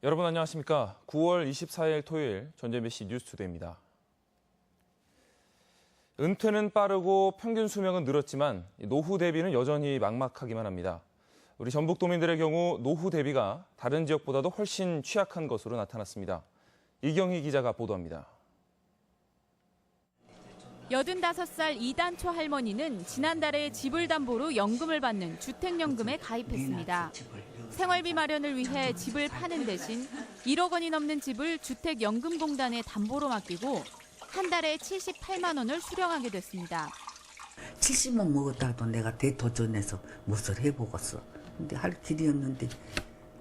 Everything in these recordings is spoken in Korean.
여러분 안녕하십니까? 9월 24일 토요일 전재미씨 뉴스투데이입니다. 은퇴는 빠르고 평균 수명은 늘었지만 노후 대비는 여전히 막막하기만 합니다. 우리 전북도민들의 경우 노후 대비가 다른 지역보다도 훨씬 취약한 것으로 나타났습니다. 이경희 기자가 보도합니다. 85살 이단초 할머니는 지난달에 집을 담보로 연금을 받는 주택연금에 가입했습니다. 생활비 마련을 위해 집을 파는 대신 1억 원이 넘는 집을 주택연금공단에 담보로 맡기고 한 달에 78만 원을 수령하게 됐습니다. 70만 먹었다도 내가 대도전해서 무엇을 해보겠어. 근데 할 길이 없는데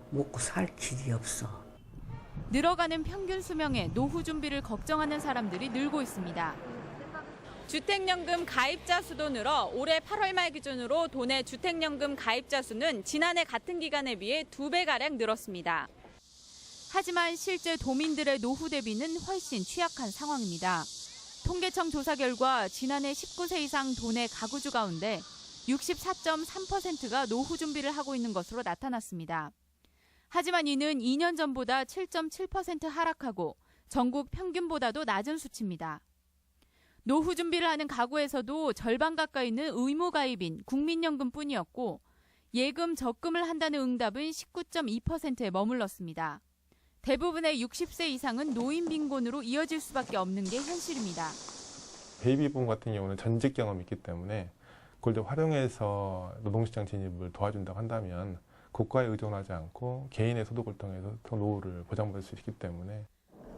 먹고 살 길이 없어. 늘어가는 평균 수명에 노후 준비를 걱정하는 사람들이 늘고 있습니다. 주택연금 가입자 수도 늘어 올해 8월 말 기준으로 도내 주택연금 가입자 수는 지난해 같은 기간에 비해 2배가량 늘었습니다. 하지만 실제 도민들의 노후 대비는 훨씬 취약한 상황입니다. 통계청 조사 결과 지난해 19세 이상 도내 가구주 가운데 64.3%가 노후 준비를 하고 있는 것으로 나타났습니다. 하지만 이는 2년 전보다 7.7% 하락하고 전국 평균보다도 낮은 수치입니다. 노후 준비를 하는 가구에서도 절반 가까이는 의무 가입인 국민연금뿐이었고 예금 적금을 한다는 응답은 19.2%에 머물렀습니다. 대부분의 60세 이상은 노인 빈곤으로 이어질 수밖에 없는 게 현실입니다. 베이비붐 같은 경우는 전직 경험이 있기 때문에 그걸 좀 활용해서 노동시장 진입을 도와준다고 한다면 국가에 의존하지 않고 개인의 소득을 통해서 더 노후를 보장받을 수 있기 때문에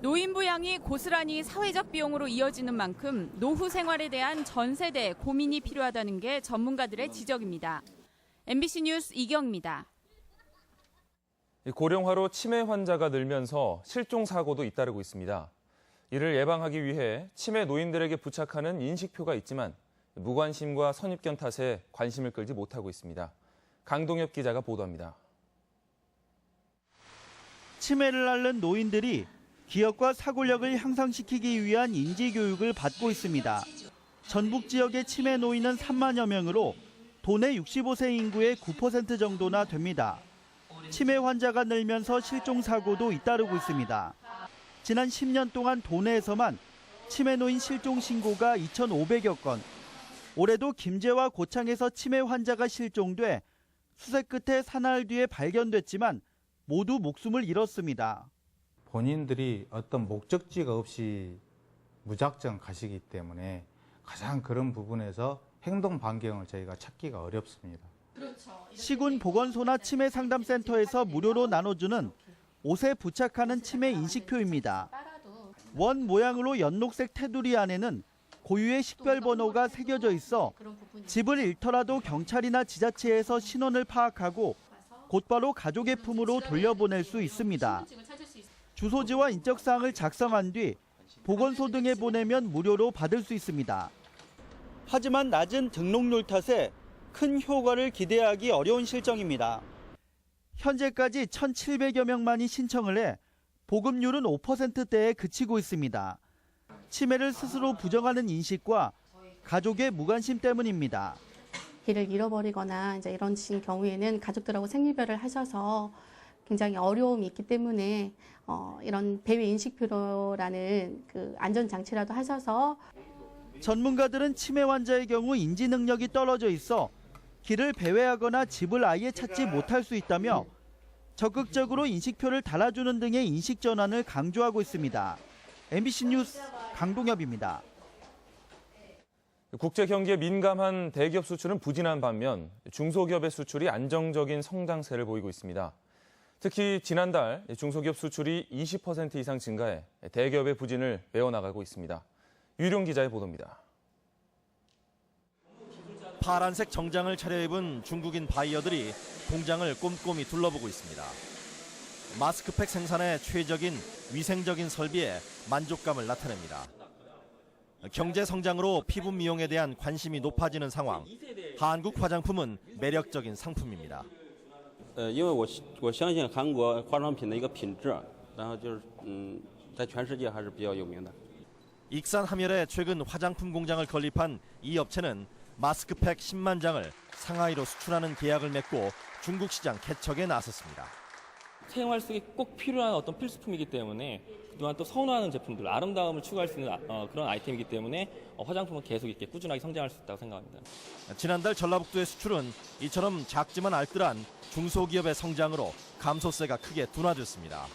노인 부양이 고스란히 사회적 비용으로 이어지는 만큼 노후 생활에 대한 전 세대의 고민이 필요하다는 게 전문가들의 지적입니다. MBC 뉴스 이경입니다. 고령화로 치매 환자가 늘면서 실종 사고도 잇따르고 있습니다. 이를 예방하기 위해 치매 노인들에게 부착하는 인식표가 있지만 무관심과 선입견 탓에 관심을 끌지 못하고 있습니다. 강동엽 기자가 보도합니다. 치매를 앓는 노인들이 기억과 사고력을 향상시키기 위한 인지교육을 받고 있습니다. 전북 지역의 치매 노인은 3만여 명으로 도내 65세 인구의 9% 정도나 됩니다. 치매 환자가 늘면서 실종 사고도 잇따르고 있습니다. 지난 10년 동안 도내에서만 치매 노인 실종 신고가 2,500여 건. 올해도 김제와 고창에서 치매 환자가 실종돼 수색 끝에 사나흘 뒤에 발견됐지만 모두 목숨을 잃었습니다. 본인들이 어떤 목적지가 없이 무작정 가시기 때문에 가장 그런 부분에서 행동 반경을 저희가 찾기가 어렵습니다. 시군 보건소나 치매 상담센터에서 무료로 나눠주는 옷에 부착하는 치매 인식표입니다. 원 모양으로 연녹색 테두리 안에는 고유의 식별번호가 새겨져 있어 집을 잃더라도 경찰이나 지자체에서 신원을 파악하고 곧바로 가족의 품으로 돌려보낼 수 있습니다. 주소지와 인적사항을 작성한 뒤 보건소 등에 보내면 무료로 받을 수 있습니다. 하지만 낮은 등록률 탓에 큰 효과를 기대하기 어려운 실정입니다. 현재까지 1,700여 명만이 신청을 해 보급률은 5%대에 그치고 있습니다. 치매를 스스로 부정하는 인식과 가족의 무관심 때문입니다. 길을 잃어버리거나 이제 이런 경우에는 가족들하고 생리별을 하셔서 굉장히 어려움이 있기 때문에 이런 배회 인식표라는 그 안전장치라도 하셔서 전문가들은 치매 환자의 경우 인지 능력이 떨어져 있어 길을 배회하거나 집을 아예 찾지 못할 수 있다며 적극적으로 인식표를 달아주는 등의 인식 전환을 강조하고 있습니다. MBC 뉴스 강동엽입니다. 국제 경기에 민감한 대기업 수출은 부진한 반면 중소기업의 수출이 안정적인 성장세를 보이고 있습니다. 특히 지난달 중소기업 수출이 20% 이상 증가해 대기업의 부진을 메워나가고 있습니다. 유룡 기자의 보도입니다. 파란색 정장을 차려입은 중국인 바이어들이 공장을 꼼꼼히 둘러보고 있습니다. 마스크팩 생산에 최적인 위생적인 설비에 만족감을 나타냅니다. 경제 성장으로 피부 미용에 대한 관심이 높아지는 상황. 한국 화장품은 매력적인 상품입니다. 因为我相信韩国化妆品的一个品质，然后就是在全世界还是比较有名的。 익산 함열에 최근 화장품 공장을 건립한 이 업체는 마스크팩 10만 장을 상하이로 수출하는 계약을 맺고 중국 시장 개척에 나섰습니다. 사용할 수 있게 꼭 필요한 어떤 필수품이기 때문에 그동안 또 선호하는 제품들, 아름다움을 추구할 수 있는 그런 아이템이기 때문에 화장품은 계속 이렇게 꾸준하게 성장할 수 있다고 생각합니다. 지난달 전라북도의 수출은 이처럼 작지만 알뜰한 중소기업의 성장으로 감소세가 크게 둔화됐습니다.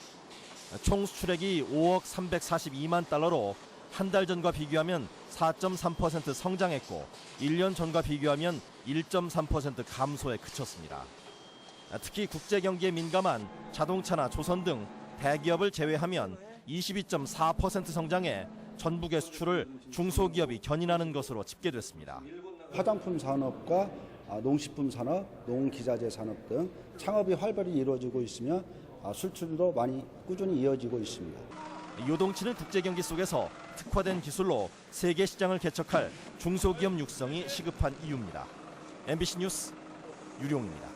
총 수출액이 5억 342만 달러로 한 달 전과 비교하면 4.3% 성장했고 1년 전과 비교하면 1.3% 감소에 그쳤습니다. 특히 국제 경기에 민감한 자동차나 조선 등 대기업을 제외하면 22.4% 성장해 전북의 수출을 중소기업이 견인하는 것으로 집계됐습니다. 화장품 산업과 농식품 산업, 농기자재 산업 등 창업이 활발히 이루어지고 있으며 수출도 많이 꾸준히 이어지고 있습니다. 요동치는 국제 경기 속에서 특화된 기술로 세계 시장을 개척할 중소기업 육성이 시급한 이유입니다. MBC 뉴스 유룡입니다.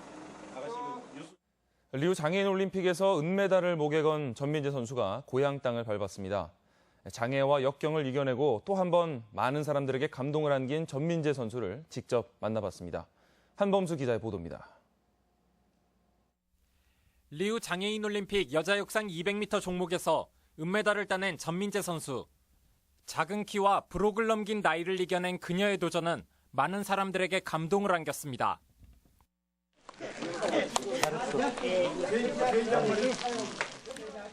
리우 장애인 올림픽에서 은메달을 목에 건 전민재 선수가 고향 땅을 밟았습니다. 장애와 역경을 이겨내고 또 한 번 많은 사람들에게 감동을 안긴 전민재 선수를 직접 만나봤습니다. 한범수 기자의 보도입니다. 리우 장애인 올림픽 여자 육상 200m 종목에서 은메달을 따낸 전민재 선수. 작은 키와 브록을 넘긴 나이를 이겨낸 그녀의 도전은 많은 사람들에게 감동을 안겼습니다.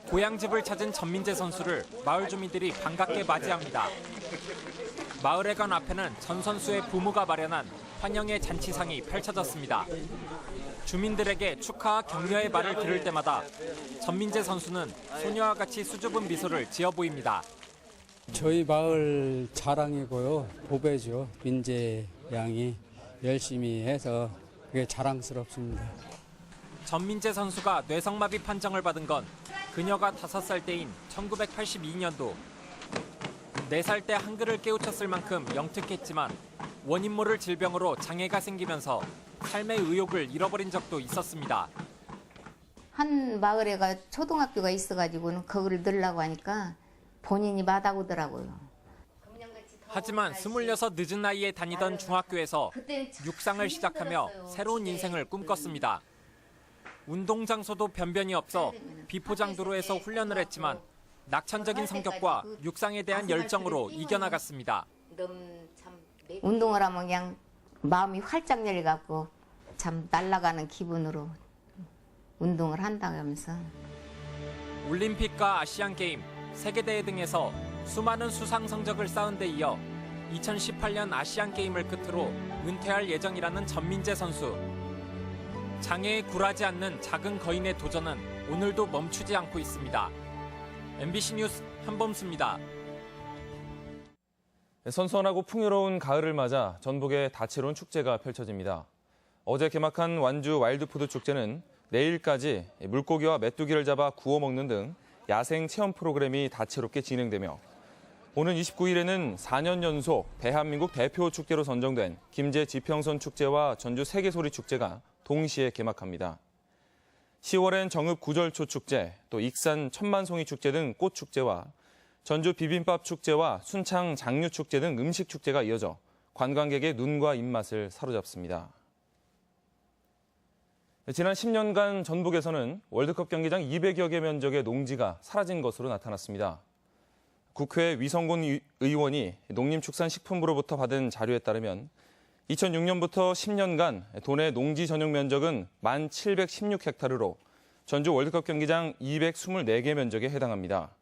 고향집을 찾은 전민재 선수를 마을 주민들이 반갑게 맞이합니다. 마을회관 앞에는 전 선수의 부모가 마련한 환영의 잔치상이 펼쳐졌습니다. 주민들에게 축하와 격려의 말을 들을 때마다 전민재 선수는 소녀와 같이 수줍은 미소를 지어 보입니다. 저희 마을 자랑이고요. 보배죠. 민재 양이 열심히 해서 그게 자랑스럽습니다. 전민재 선수가 뇌성마비 판정을 받은 건 그녀가 5살 때인 1982년도. 4살 때 한글을 깨우쳤을 만큼 영특했지만 원인 모를 질병으로 장애가 생기면서 삶의 의욕을 잃어버린 적도 있었습니다. 한 마을에가 초등학교가 있어가지고는 그거를 넣으려고 하니까 본인이 마다오더라고요. 하지만 26 늦은 나이에 다니던 중학교에서 육상을 시작하며 새로운 인생을 꿈꿨습니다. 운동 장소도 변변이 없어 비포장도로에서 훈련을 했지만 낙천적인 성격과 육상에 대한 열정으로 이겨나갔습니다. 운동을 하면 그냥 마음이 활짝 열려갖고 참 날아가는 기분으로 운동을 한다고 하면서. 올림픽과 아시안게임, 세계대회 등에서 수많은 수상 성적을 쌓은 데 이어 2018년 아시안게임을 끝으로 은퇴할 예정이라는 전민재 선수. 장애에 굴하지 않는 작은 거인의 도전은 오늘도 멈추지 않고 있습니다. MBC 뉴스 한범수입니다. 선선하고 풍요로운 가을을 맞아 전북의 다채로운 축제가 펼쳐집니다. 어제 개막한 완주 와일드푸드 축제는 내일까지 물고기와 메뚜기를 잡아 구워 먹는 등 야생 체험 프로그램이 다채롭게 진행되며 오는 29일에는 4년 연속 대한민국 대표 축제로 선정된 김제 지평선 축제와 전주 세계소리 축제가 동시에 개막합니다. 10월엔 정읍 구절초 축제, 또 익산 천만송이 축제 등 꽃축제와 전주 비빔밥 축제와 순창 장류 축제 등 음식 축제가 이어져 관광객의 눈과 입맛을 사로잡습니다. 지난 10년간 전북에서는 월드컵 경기장 200여 개 면적의 농지가 사라진 것으로 나타났습니다. 국회 위성곤 의원이 농림축산식품부로부터 받은 자료에 따르면 2006년부터 10년간 도내 농지 전용 면적은 1,716헥타르로 전주 월드컵 경기장 224개 면적에 해당합니다.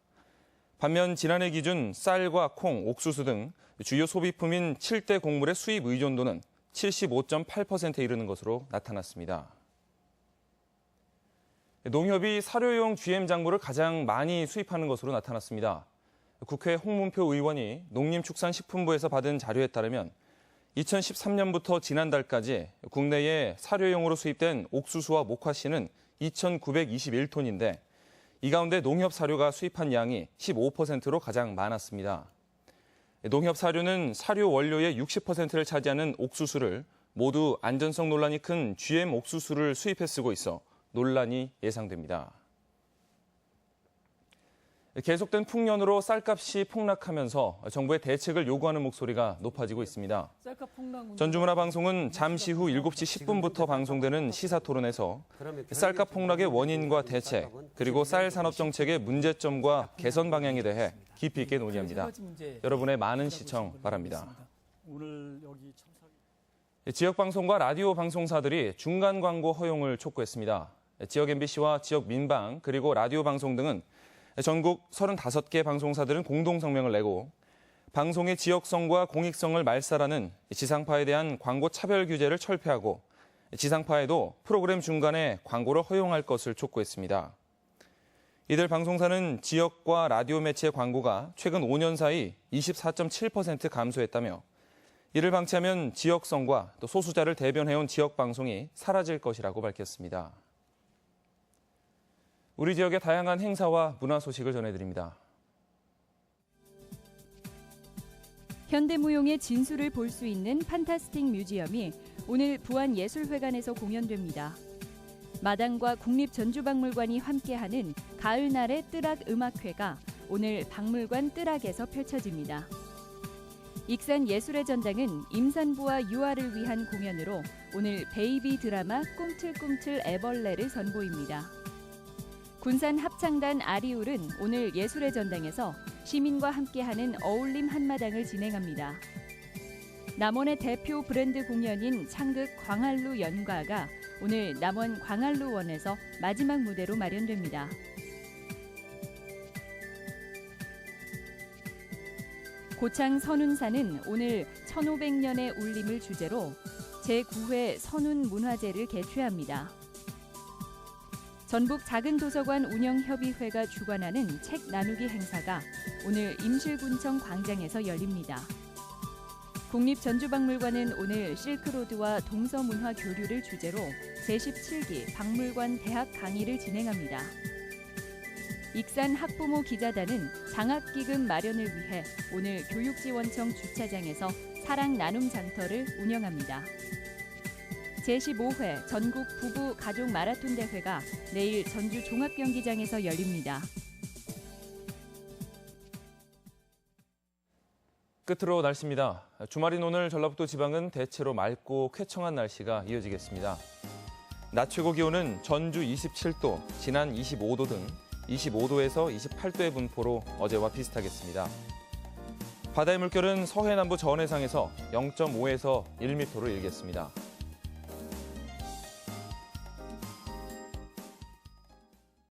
반면 지난해 기준 쌀과 콩, 옥수수 등 주요 소비품인 7대 곡물의 수입 의존도는 75.8%에 이르는 것으로 나타났습니다. 농협이 사료용 GM 작물을 가장 많이 수입하는 것으로 나타났습니다. 국회 홍문표 의원이 농림축산식품부에서 받은 자료에 따르면 2013년부터 지난달까지 국내에 사료용으로 수입된 옥수수와 목화씨는 2,921톤인데 이 가운데 농협 사료가 수입한 양이 15%로 가장 많았습니다. 농협 사료는 사료 원료의 60%를 차지하는 옥수수를 모두 안전성 논란이 큰 GM 옥수수를 수입해 쓰고 있어 논란이 예상됩니다. 계속된 풍년으로 쌀값이 폭락하면서 정부의 대책을 요구하는 목소리가 높아지고 있습니다. 전주문화방송은 잠시 후 7시 10분부터 방송되는 시사토론에서 쌀값 폭락의 원인과 대책, 그리고 쌀 산업 정책의 문제점과 개선 방향에 대해 깊이 있게 논의합니다. 여러분의 많은 시청 바랍니다. 지역 방송과 라디오 방송사들이 중간 광고 허용을 촉구했습니다. 지역 MBC와 지역 민방 그리고 라디오 방송 등은 전국 35개 방송사들은 공동 성명을 내고 방송의 지역성과 공익성을 말살하는 지상파에 대한 광고 차별 규제를 철폐하고 지상파에도 프로그램 중간에 광고를 허용할 것을 촉구했습니다. 이들 방송사는 지역과 라디오 매체 광고가 최근 5년 사이 24.7% 감소했다며 이를 방치하면 지역성과 또 소수자를 대변해온 지역 방송이 사라질 것이라고 밝혔습니다. 우리 지역의 다양한 행사와 문화 소식을 전해드립니다. 현대무용의 진수를 볼 수 있는 판타스틱 뮤지엄이 오늘 부안예술회관에서 공연됩니다. 마당과 국립전주박물관이 함께하는 가을날의 뜨락 음악회가 오늘 박물관 뜨락에서 펼쳐집니다. 익산 예술의 전당은 임산부와 유아를 위한 공연으로 오늘 베이비 드라마 꿈틀꿈틀 애벌레를 선보입니다. 군산 합창단 아리울은 오늘 예술의 전당에서 시민과 함께하는 어울림 한마당을 진행합니다. 남원의 대표 브랜드 공연인 창극 광활루 연가가 오늘 남원 광활루원에서 마지막 무대로 마련됩니다. 고창 선운사는 오늘 1500년의 울림을 주제로 제9회 선운문화제를 개최합니다. 전북 작은도서관 운영협의회가 주관하는 책 나누기 행사가 오늘 임실군청 광장에서 열립니다. 국립전주박물관은 오늘 실크로드와 동서문화 교류를 주제로 제17기 박물관 대학 강의를 진행합니다. 익산 학부모 기자단은 장학기금 마련을 위해 오늘 교육지원청 주차장에서 사랑 나눔 장터를 운영합니다. 제15회 전국 부부 가족 마라톤 대회가 내일 전주 종합경기장에서 열립니다. 끝으로 날씨입니다. 주말인 오늘 전라북도 지방은 대체로 맑고 쾌청한 날씨가 이어지겠습니다. 낮 최고 기온은 전주 27도, 진안 25도 등 25도에서 28도의 분포로 어제와 비슷하겠습니다. 바다의 물결은 서해 남부 전해상에서 0.5에서 1m로 일겠습니다.